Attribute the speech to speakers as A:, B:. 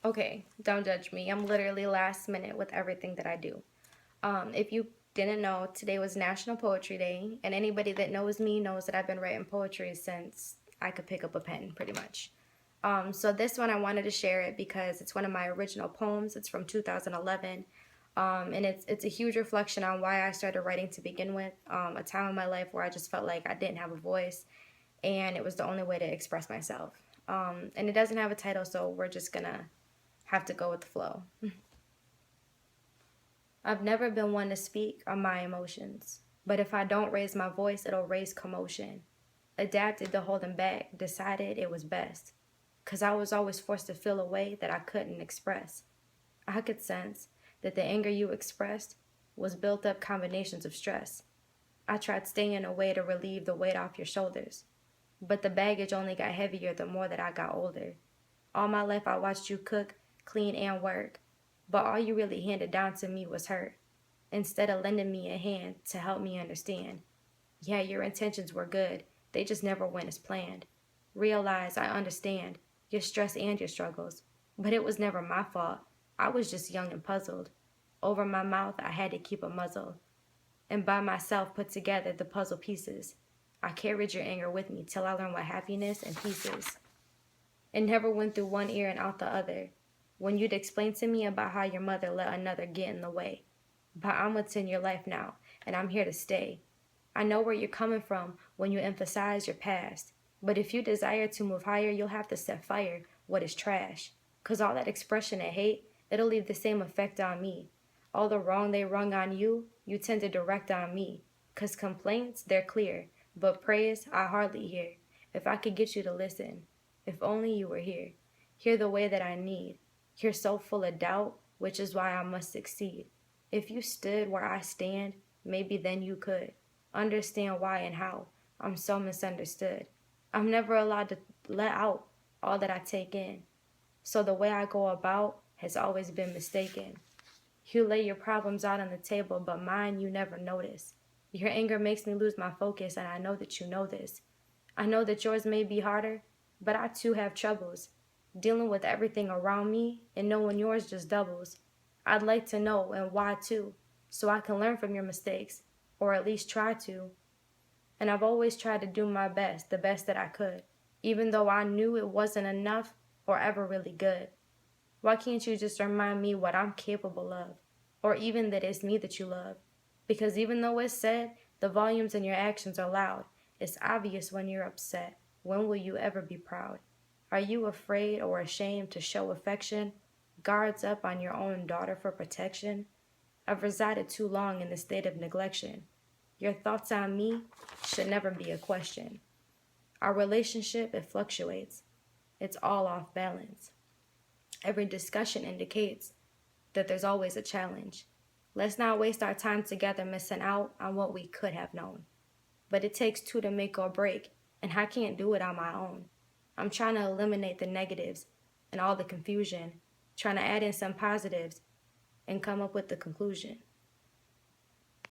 A: Okay, don't judge me. I'm literally last minute with everything that I do. If you didn't know, today was National Poetry Day, and anybody that knows me knows that I've been writing poetry since I could pick up a pen, pretty much. So this one I wanted to share it because it's one of my original poems. It's from 2011, and it's a huge reflection on why I started writing to begin with. A time in my life where I just felt like I didn't have a voice, and it was the only way to express myself. And it doesn't have a title, so we're just gonna have to go with the flow. I've never been one to speak on my emotions, but if I don't raise my voice, it'll raise commotion. Adapted to holding back, decided it was best, 'cause I was always forced to feel a way that I couldn't express. I could sense that the anger you expressed was built up combinations of stress. I tried staying away to relieve the weight off your shoulders, but the baggage only got heavier the more that I got older. All my life I watched you cook, clean, and work, but all you really handed down to me was hurt. Instead of lending me a hand to help me understand. Yeah, your intentions were good, they just never went as planned. Realize I understand your stress and your struggles, but it was never my fault. I was just young and puzzled. Over my mouth, I had to keep a muzzle, and by myself put together the puzzle pieces. I carried your anger with me till I learned what happiness and peace is. It never went through one ear and out the other. When you'd explain to me about how your mother let another get in the way. But I'm what's in your life now, and I'm here to stay. I know where you're coming from when you emphasize your past. But if you desire to move higher, you'll have to set fire what is trash. 'Cause all that expression of hate, it'll leave the same effect on me. All the wrong they wrung on you, you tend to direct on me. 'Cause complaints, they're clear, but praise I hardly hear. If I could get you to listen, if only you were here. Hear the way that I need. You're so full of doubt, which is why I must succeed. If you stood where I stand, maybe then you could understand why and how I'm so misunderstood. I'm never allowed to let out all that I take in. So the way I go about has always been mistaken. You lay your problems out on the table, but mine you never notice. Your anger makes me lose my focus, and I know that you know this. I know that yours may be harder, but I too have troubles. Dealing with everything around me and knowing yours just doubles. I'd like to know and why too, so I can learn from your mistakes, or at least try to. And I've always tried to do my best, the best that I could, even though I knew it wasn't enough or ever really good. Why can't you just remind me what I'm capable of, or even that it's me that you love? Because even though it's said, the volumes in your actions are loud. It's obvious when you're upset. When will you ever be proud? Are you afraid or ashamed to show affection? Guards up on your own daughter for protection? I've resided too long in the state of neglection. Your thoughts on me should never be a question. Our relationship, it fluctuates. It's all off balance. Every discussion indicates that there's always a challenge. Let's not waste our time together missing out on what we could have known. But it takes two to make or break, and I can't do it on my own. I'm trying to eliminate the negatives and all the confusion, trying to add in some positives and come up with the conclusion.